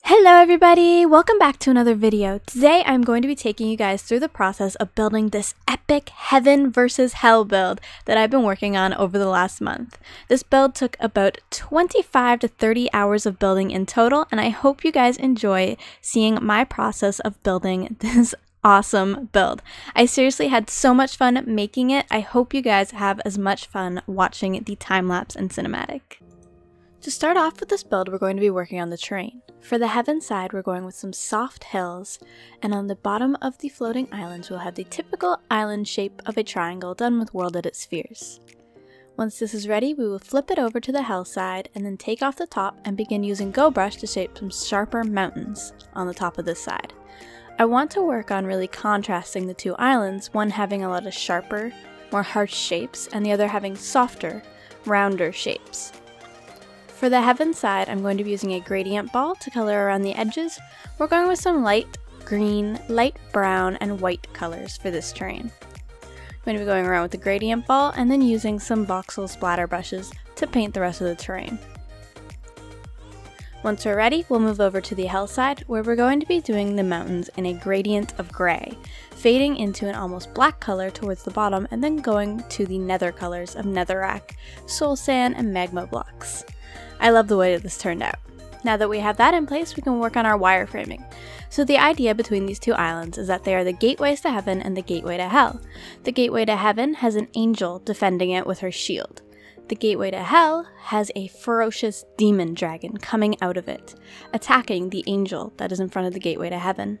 Hello everybody! Welcome back to another video. Today I'm going to be taking you guys through the process of building this epic heaven versus hell build that I've been working on over the last month. This build took about 25 to 30 hours of building in total, and I hope you guys enjoy seeing my process of building this awesome build. I seriously had so much fun making it. I hope you guys have as much fun watching the time-lapse and cinematic. To start off with this build, we're going to be working on the terrain. For the heaven side, we're going with some soft hills, and on the bottom of the floating islands, we'll have the typical island shape of a triangle done with world-edit spheres. Once this is ready, we will flip it over to the hell side, and then take off the top and begin using Go Brush to shape some sharper mountains on the top of this side. I want to work on really contrasting the two islands, one having a lot of sharper, more harsh shapes, and the other having softer, rounder shapes. For the heaven side, I'm going to be using a gradient ball to color around the edges. We're going with some light green, light brown, and white colors for this terrain. I'm going to be going around with the gradient ball and then using some voxel splatter brushes to paint the rest of the terrain. Once we're ready, we'll move over to the hell side, where we're going to be doing the mountains in a gradient of gray, fading into an almost black color towards the bottom, and then going to the nether colors of netherrack, soul sand, and magma blocks. I love the way that this turned out. Now that we have that in place, we can work on our wireframing. So the idea between these two islands is that they are the gateways to heaven and the gateway to hell. The gateway to heaven has an angel defending it with her shield. The gateway to hell has a ferocious demon dragon coming out of it, attacking the angel that is in front of the gateway to heaven.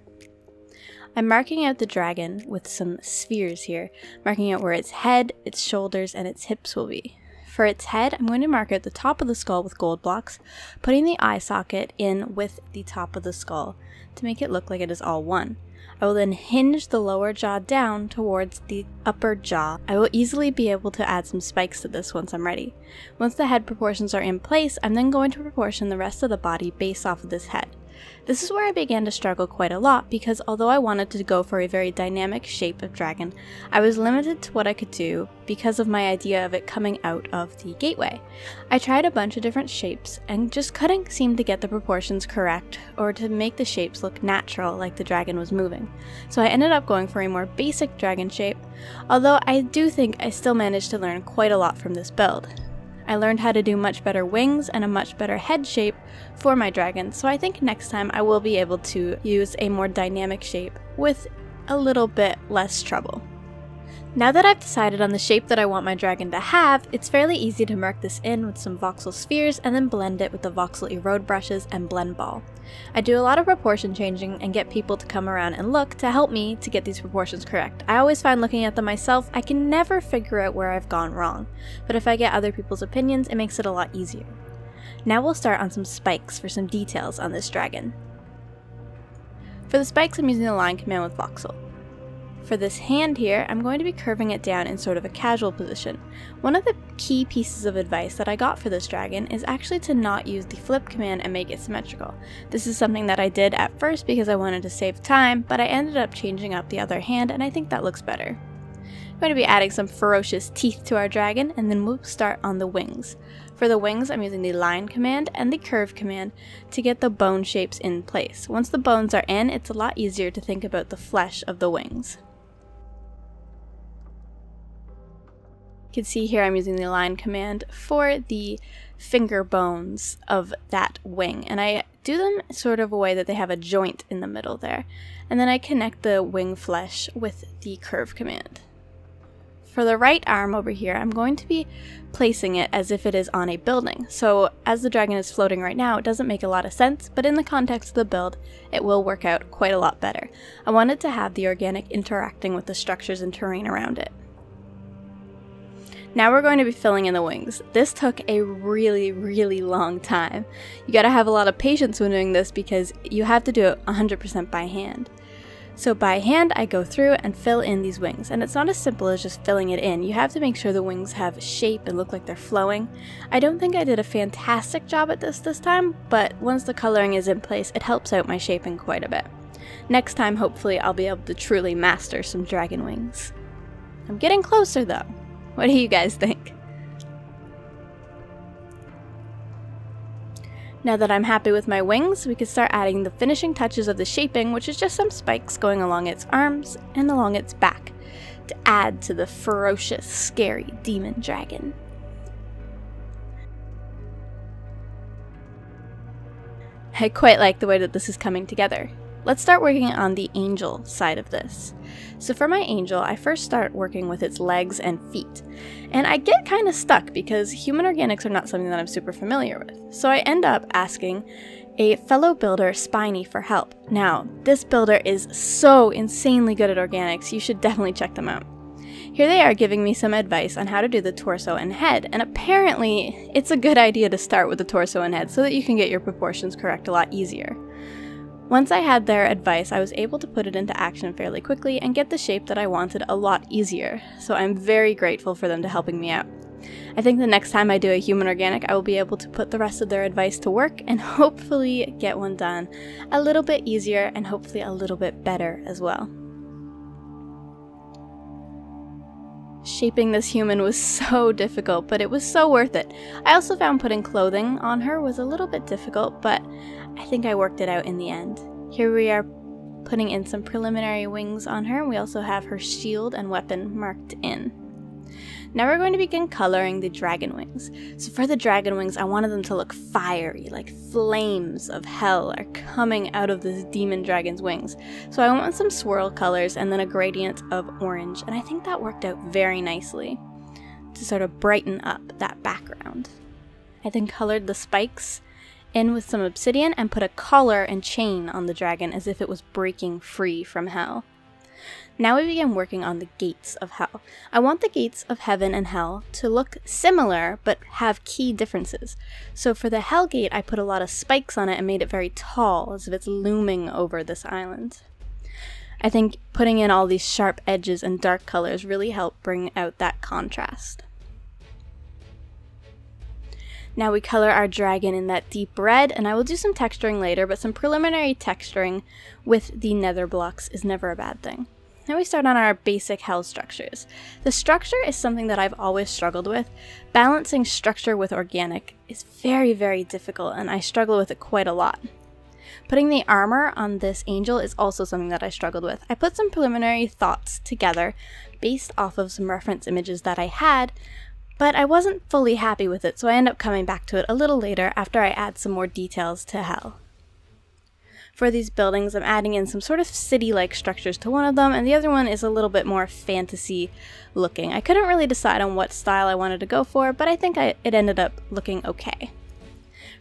I'm marking out the dragon with some spheres here, marking out where its head, its shoulders, and its hips will be. For its head, I'm going to mark out the top of the skull with gold blocks, putting the eye socket in with the top of the skull to make it look like it is all one. I will then hinge the lower jaw down towards the upper jaw. I will easily be able to add some spikes to this once I'm ready. Once the head proportions are in place, I'm then going to proportion the rest of the body based off of this head. This is where I began to struggle quite a lot because although I wanted to go for a very dynamic shape of dragon, I was limited to what I could do because of my idea of it coming out of the gateway. I tried a bunch of different shapes and just couldn't seem to get the proportions correct or to make the shapes look natural like the dragon was moving. So I ended up going for a more basic dragon shape, although I do think I still managed to learn quite a lot from this build. I learned how to do much better wings and a much better head shape for my dragon, so I think next time I will be able to use a more dynamic shape with a little bit less trouble. Now that I've decided on the shape that I want my dragon to have, it's fairly easy to mark this in with some voxel spheres and then blend it with the voxel erode brushes and blend ball. I do a lot of proportion changing and get people to come around and look to help me to get these proportions correct. I always find looking at them myself, I can never figure out where I've gone wrong, but if I get other people's opinions, it makes it a lot easier. Now we'll start on some spikes for some details on this dragon. For the spikes, I'm using the line command with voxel. For this hand here, I'm going to be curving it down in sort of a casual position. One of the key pieces of advice that I got for this dragon is actually to not use the flip command and make it symmetrical. This is something that I did at first because I wanted to save time, but I ended up changing up the other hand and I think that looks better. I'm going to be adding some ferocious teeth to our dragon, and then we'll start on the wings. For the wings, I'm using the line command and the curve command to get the bone shapes in place. Once the bones are in, it's a lot easier to think about the flesh of the wings. You can see here I'm using the line command for the finger bones of that wing, and I do them sort of a way that they have a joint in the middle there, and then I connect the wing flesh with the curve command. For the right arm over here, I'm going to be placing it as if it is on a building, so as the dragon is floating right now, it doesn't make a lot of sense, but in the context of the build, it will work out quite a lot better. I wanted to have the organic interacting with the structures and terrain around it. Now we're going to be filling in the wings. This took a really long time. You gotta have a lot of patience when doing this because you have to do it 100% by hand. So by hand, I go through and fill in these wings, and it's not as simple as just filling it in. You have to make sure the wings have shape and look like they're flowing. I don't think I did a fantastic job at this time, but once the coloring is in place, it helps out my shaping quite a bit. Next time, hopefully, I'll be able to truly master some dragon wings. I'm getting closer though. What do you guys think? Now that I'm happy with my wings, we can start adding the finishing touches of the shaping, which is just some spikes going along its arms and along its back to add to the ferocious, scary demon dragon. I quite like the way that this is coming together. Let's start working on the angel side of this. So for my angel, I first start working with its legs and feet. And I get kind of stuck because human organics are not something that I'm super familiar with. So I end up asking a fellow builder, Spiny, for help. Now, this builder is so insanely good at organics, you should definitely check them out. Here they are giving me some advice on how to do the torso and head, and apparently it's a good idea to start with the torso and head so that you can get your proportions correct a lot easier. Once I had their advice, I was able to put it into action fairly quickly and get the shape that I wanted a lot easier, so I'm very grateful for them to helping me out. I think the next time I do a human organic, I will be able to put the rest of their advice to work and hopefully get one done a little bit easier and hopefully a little bit better as well. Shaping this human was so difficult, but it was so worth it. I also found putting clothing on her was a little bit difficult, but I think I worked it out in the end. Here we are putting in some preliminary wings on her. We also have her shield and weapon marked in. Now we're going to begin coloring the dragon wings. So for the dragon wings, I wanted them to look fiery, like flames of hell are coming out of this demon dragon's wings. So I went with some swirl colors and then a gradient of orange, and I think that worked out very nicely to sort of brighten up that background. I then colored the spikes in with some obsidian and put a collar and chain on the dragon as if it was breaking free from hell. Now we begin working on the gates of hell. I want the gates of heaven and hell to look similar but have key differences. So for the hell gate, I put a lot of spikes on it and made it very tall, as if it's looming over this island. I think putting in all these sharp edges and dark colors really helped bring out that contrast. Now we color our dragon in that deep red, and I will do some texturing later, but some preliminary texturing with the nether blocks is never a bad thing. Now we start on our basic hell structures. The structure is something that I've always struggled with. Balancing structure with organic is very, very difficult, and I struggle with it quite a lot. Putting the armor on this angel is also something that I struggled with. I put some preliminary thoughts together based off of some reference images that I had, but I wasn't fully happy with it, so I end up coming back to it a little later after I add some more details to hell. For these buildings, I'm adding in some sort of city-like structures to one of them, and the other one is a little bit more fantasy looking. I couldn't really decide on what style I wanted to go for, but I think it ended up looking okay.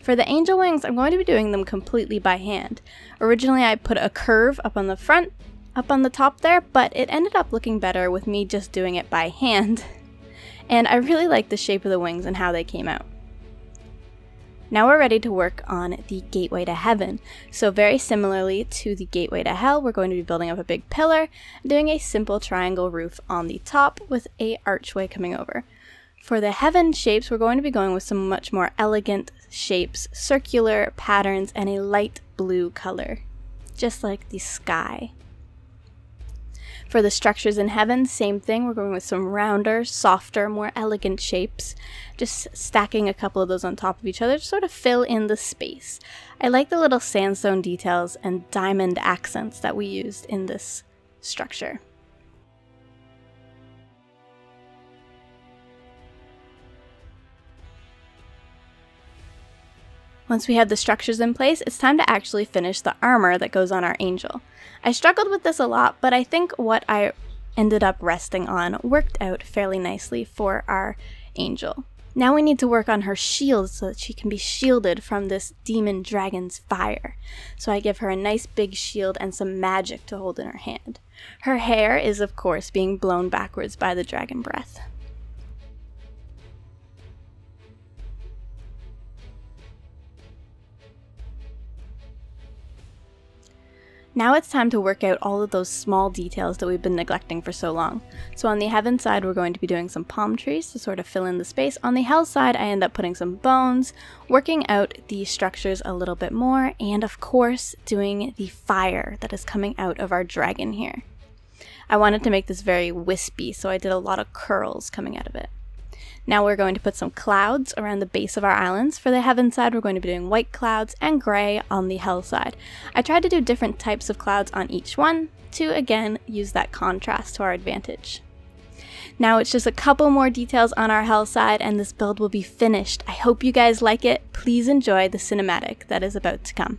For the angel wings, I'm going to be doing them completely by hand. Originally, I put a curve up on the front, up on the top there, but it ended up looking better with me just doing it by hand. And I really like the shape of the wings and how they came out. Now we're ready to work on the gateway to heaven. So very similarly to the gateway to hell, we're going to be building up a big pillar, doing a simple triangle roof on the top with an archway coming over. For the heaven shapes, we're going to be going with some much more elegant shapes, circular patterns, and a light blue color, just like the sky. For the structures in heaven, same thing. We're going with some rounder, softer, more elegant shapes. Just stacking a couple of those on top of each other to sort of fill in the space. I like the little sandstone details and diamond accents that we used in this structure. Once we have the structures in place, it's time to actually finish the armor that goes on our angel. I struggled with this a lot, but I think what I ended up resting on worked out fairly nicely for our angel. Now we need to work on her shield so that she can be shielded from this demon dragon's fire. So I give her a nice big shield and some magic to hold in her hand. Her hair is, of course, being blown backwards by the dragon breath. Now it's time to work out all of those small details that we've been neglecting for so long. So on the heaven side, we're going to be doing some palm trees to sort of fill in the space. On the hell side, I end up putting some bones, working out the structures a little bit more, and of course, doing the fire that is coming out of our dragon here. I wanted to make this very wispy, so I did a lot of curls coming out of it. Now we're going to put some clouds around the base of our islands. For the heaven side, we're going to be doing white clouds and gray on the hell side. I tried to do different types of clouds on each one to, again, use that contrast to our advantage. Now it's just a couple more details on our hell side and this build will be finished. I hope you guys like it. Please enjoy the cinematic that is about to come.